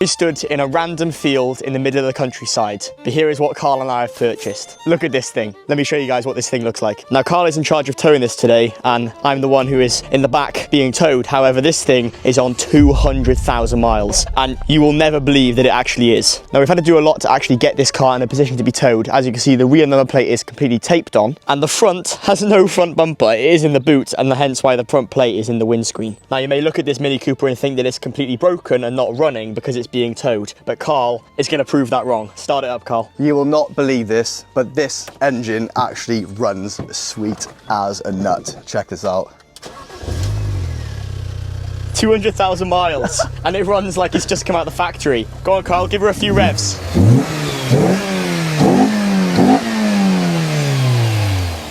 We stood in a random field in the middle of the countryside, but here is what Carl and I have purchased. Look at this thing. Let me show you guys what this thing looks like. Now, Carl is in charge of towing this today, and I'm the one who is in the back being towed. However, this thing is on 200,000 miles, and you will never believe that it actually is. Now, we've had to do a lot to actually get this car in a position to be towed. As you can see, the rear number plate is completely taped on, and the front has no front bumper. It is in the boot, and hence why the front plate is in the windscreen. Now, you may look at this Mini Cooper and think that it's completely broken and not running because it's being towed, but Carl is going to prove that wrong. Start it up, Carl. You will not believe this, but this engine actually runs sweet as a nut. Check this out. 200,000 miles, and it runs like it's just come out of the factory. Go on, Carl, give her a few revs.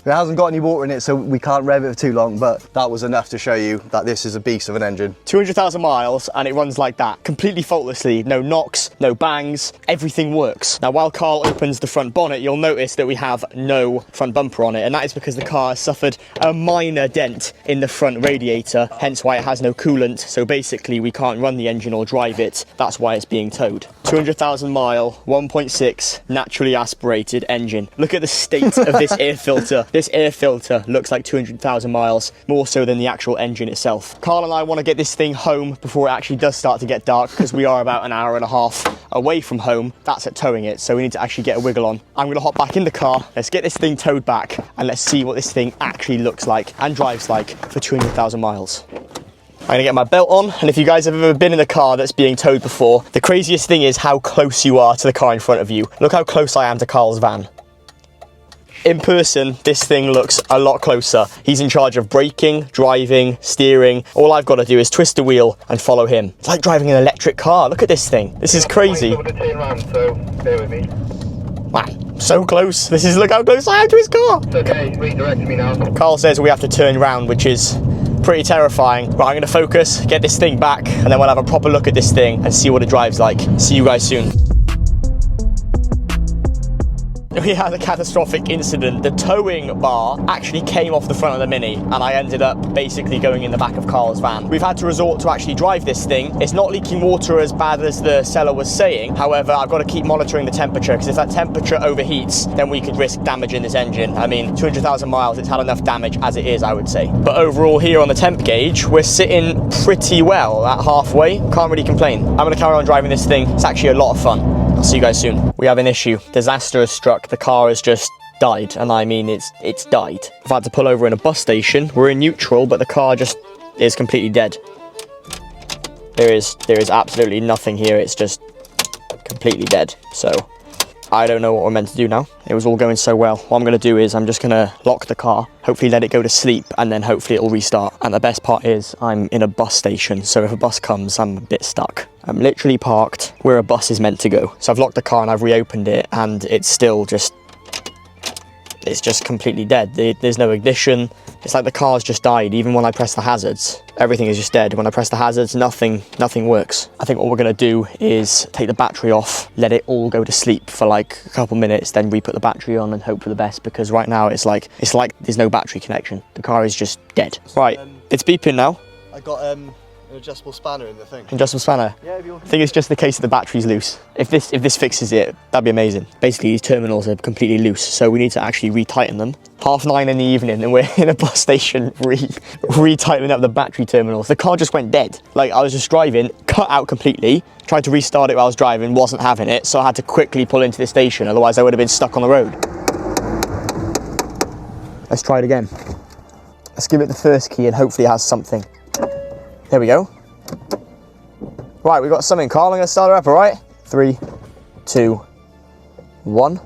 It hasn't got any water in it, so we can't rev it for too long, but that was enough to show you that this is a beast of an engine. 200,000 miles, and it runs like that, completely faultlessly. No knocks, no bangs, everything works. Now, while Carl opens the front bonnet, you'll notice that we have no front bumper on it, and that is because the car has suffered a minor dent in the front radiator, hence why it has no coolant, so basically we can't run the engine or drive it. That's why it's being towed. 200,000 mile, 1.6 naturally aspirated engine. Look at the state of this air filter. This air filter looks like 200,000 miles, more so than the actual engine itself. Carl and I want to get this thing home before it actually does start to get dark, because we are about an hour and a half away from home. That's at towing it, so we need to actually get a wiggle on. I'm going to hop back in the car, let's get this thing towed back, and let's see what this thing actually looks like and drives like for 200,000 miles. I'm gonna get my belt on, and if you guys have ever been in a car that's being towed before, the craziest thing is how close you are to the car in front of you. Look how close I am to Carl's van. In person, this thing looks a lot closer. He's in charge of braking, driving, steering. All I've got to do is twist the wheel and follow him. It's like driving an electric car. Look at this thing. This is crazy. So bear with me. Wow, so close. Look how close I am to his car. Okay, redirect me now. Carl says we have to turn round, which is pretty terrifying. Right, I'm gonna focus, get this thing back, and then we'll have a proper look at this thing and see what it drives like. See you guys soon. We had a catastrophic incident. The towing bar actually came off the front of the Mini, and I ended up basically going in the back of Carl's van. We've had to resort to actually drive this thing. It's not leaking water as bad as the seller was saying. However, I've got to keep monitoring the temperature, because if that temperature overheats, then we could risk damaging this engine. I mean, 200,000 miles, it's had enough damage as it is, I would say. But overall, here on the temp gauge, we're sitting pretty well at halfway. Can't really complain. I'm going to carry on driving this thing. It's actually a lot of fun. I'll see you guys soon. We have an issue. Disaster has struck. The car has just died, and I mean it's died. I've had to pull over in a bus station. We're in neutral, but the car just is completely dead. There is absolutely nothing here. It's just completely dead. So I don't know what we're meant to do now. It was all going so well. What I'm going to do is I'm just going to lock the car, hopefully let it go to sleep, and then hopefully it will restart. And the best part is I'm in a bus station, so if a bus comes, I'm a bit stuck. I'm literally parked where a bus is meant to go. So I've locked the car and I've reopened it, and it's still just, it's just completely dead. There's no ignition. It's like the car's just died. Even when I press the hazards, everything is just dead. When I press the hazards, nothing works. I think what we're gonna do is take the battery off, let it all go to sleep for like a couple minutes, then re-put the battery on and hope for the best, because right now it's like there's no battery connection. The car is just dead. Right, it's beeping now. I got an adjustable spanner in the thing. Adjustable spanner? Yeah, if you want. I think it's just the case that the battery's loose. If this fixes it, that'd be amazing. Basically, these terminals are completely loose, so we need to actually retighten them. 9:30 in the evening, and we're in a bus station retightening up the battery terminals. The car just went dead. Like, I was just driving, cut out completely, tried to restart it while I was driving, wasn't having it, so I had to quickly pull into the station, otherwise I would have been stuck on the road. Let's try it again. Let's give it the first key and hopefully it has something. There we go. Right, we've got something, Carl. I'm going to start her up, all right? 3, 2, 1.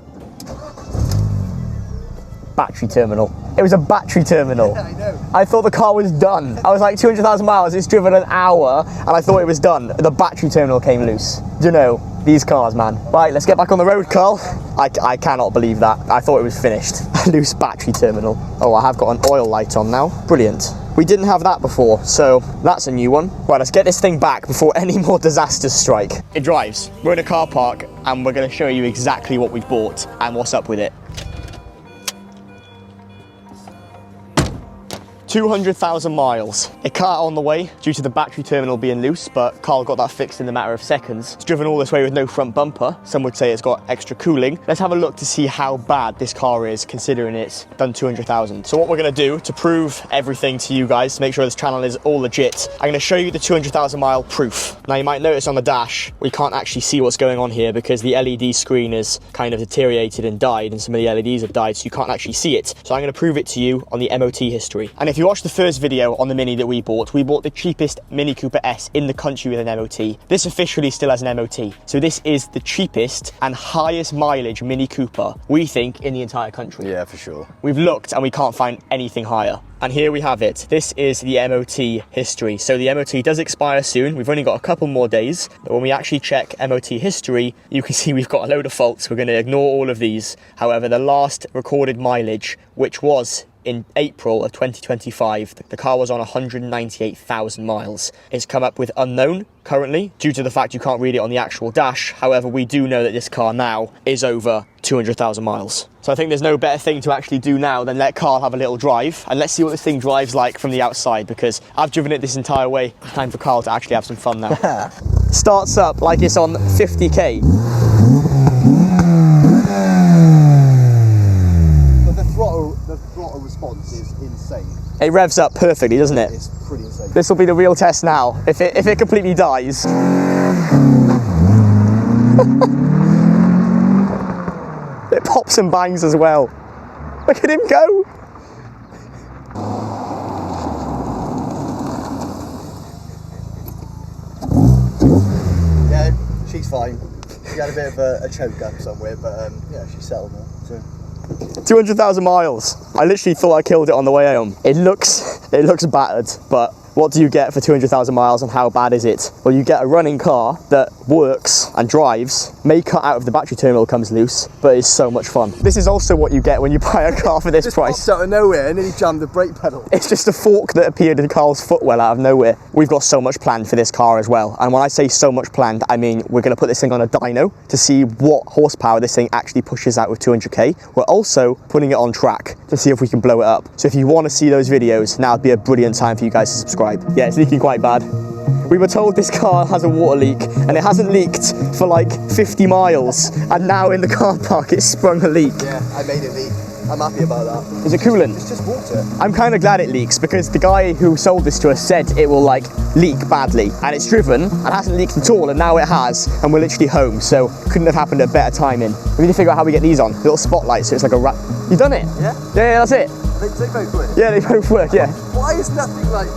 Battery terminal. It was a battery terminal. Yeah, I know. I thought the car was done. I was like 200,000 miles, it's driven an hour, and I thought it was done. The battery terminal came loose. Do you know, these cars, man. Right, let's get back on the road, Carl. I cannot believe that. I thought it was finished. Loose battery terminal. Oh, I have got an oil light on now. Brilliant. We didn't have that before, so that's a new one. Right, let's get this thing back before any more disasters strike. It drives. We're in a car park, and we're going to show you exactly what we've bought and what's up with it. 200,000 miles. It cut out on the way due to the battery terminal being loose, but Carl got that fixed in a matter of seconds. It's driven all this way with no front bumper. Some would say it's got extra cooling. Let's have a look to see how bad this car is considering it's done 200,000. So what we're gonna do to prove everything to you guys, to make sure this channel is all legit, I'm gonna show you the 200,000 mile proof. Now you might notice on the dash, we can't actually see what's going on here because the LED screen is kind of deteriorated and died, and some of the LEDs have died, so you can't actually see it. So I'm gonna prove it to you on the MOT history. And if you watch the first video on the Mini that we bought the cheapest Mini Cooper S in the country with an MOT. This officially still has an MOT. So this is the cheapest and highest mileage Mini Cooper, we think, in the entire country. Yeah, for sure. We've looked and we can't find anything higher. And here we have it. This is the MOT history. So the MOT does expire soon. We've only got a couple more days. But when we actually check MOT history, you can see we've got a load of faults. We're going to ignore all of these. However, the last recorded mileage, which was in April of 2025, the car was on 198,000 miles. It's come up with unknown currently due to the fact you can't read it on the actual dash. However, we do know that this car now is over 200,000 miles. So I think there's no better thing to actually do now than let Carl have a little drive, and let's see what this thing drives like from the outside, because I've driven it this entire way. It's time for Carl to actually have some fun now. Starts up like it's on 50k. The throttle response is insane. It revs up perfectly, doesn't it? It's pretty insane. This will be the real test now. If it completely dies. It pops and bangs as well. Look at him go. Yeah, she's fine. She had a bit of a choke up somewhere, but yeah, she's settled now. So. 200,000 miles. I literally thought I killed it on the way home. It looks battered, but what do you get for 200,000 miles and how bad is it? Well, you get a running car that works and drives, may cut out if the battery terminal comes loose, but it's so much fun. This is also what you get when you buy a car for this just price. Popped out of nowhere and then he jammed the brake pedal. It's just a fork that appeared in Carl's footwell out of nowhere. We've got so much planned for this car as well. And when I say so much planned, I mean we're going to put this thing on a dyno to see what horsepower this thing actually pushes out with 200k. We're also putting it on track to see if we can blow it up. So if you want to see those videos, now would be a brilliant time for you guys to subscribe. Yeah, it's leaking quite bad. We were told this car has a water leak and it hasn't leaked for like 50 miles, and now in the car park it's sprung a leak. Yeah, I made it leak. I'm happy about that. Is it coolant? It's just water. I'm kind of glad it leaks because the guy who sold this to us said it will like leak badly, and it's driven and hasn't leaked at all, and now it has, and we're literally home, so couldn't have happened at better timing. We need to figure out how we get these on. Little spotlights, so it's like a wrap. You done it? Yeah? Yeah, that's it. They both work? Yeah, they both work, yeah. Why is nothing like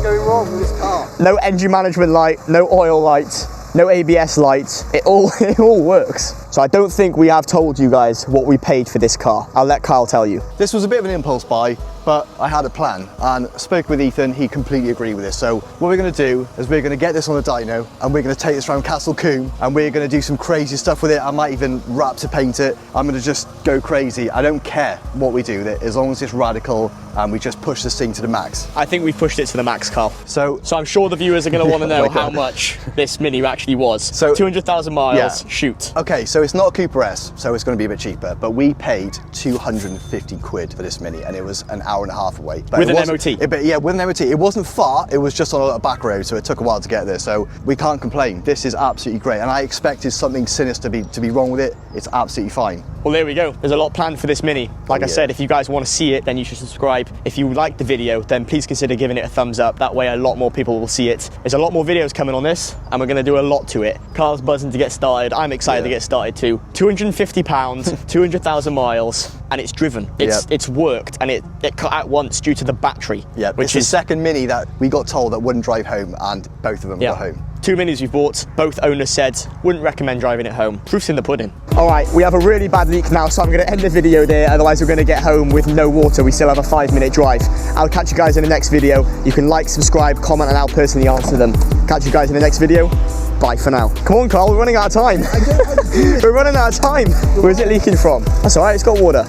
going wrong with this car? No engine management light, no oil light, no ABS light. It all works. So I don't think we have told you guys what we paid for this car. I'll let Kyle tell you. This was a bit of an impulse buy, but I had a plan and spoke with Ethan. He completely agreed with this. So what we're going to do is we're going to get this on a dyno and we're going to take this around Castle Combe and we're going to do some crazy stuff with it. I might even wrap to paint it. I'm going to just go crazy. I don't care what we do with it as long as it's radical and we just push this thing to the max. I think we've pushed it to the max, Carl. So I'm sure the viewers are going to want to know my God. how much this Mini actually was. So 200,000 miles, yeah. shoot. Okay, so it's not a Cooper S, so it's going to be a bit cheaper, but we paid 250 quid for this Mini and it was an hour and a half away. But With an MOT? Yeah, with an MOT. It wasn't far, it was just on a back road, so it took a while to get there, so we can't complain. This is absolutely great, and I expected something sinister to be wrong with it. It's absolutely fine. Well, there we go. There's a lot planned for this Mini. Like I yeah. said, if you guys want to see it, then you should subscribe. If you like the video, then please consider giving it a thumbs up. That way a lot more people will see it. There's a lot more videos coming on this, and we're going to do a lot to it. Carl's buzzing to get started. I'm excited to get started too. £250, 200,000 miles, and it's driven. It's worked, and it cut out once due to the battery. Yeah, which it's is the second Mini that we got told that wouldn't drive home, and both of them got home. 2 Minis we've bought, both owners said wouldn't recommend driving it home. Proof's in the pudding. All right, we have a really bad leak now, so I'm going to end the video there, otherwise we're going to get home with no water. We still have a 5-minute drive. I'll catch you guys in the next video. You can like, subscribe, comment, and I'll personally answer them. Catch you guys in the next video. Bye for now. Come on, Carl, we're running out of time. We're running out of time. Where's it leaking from? That's all right, it's got water.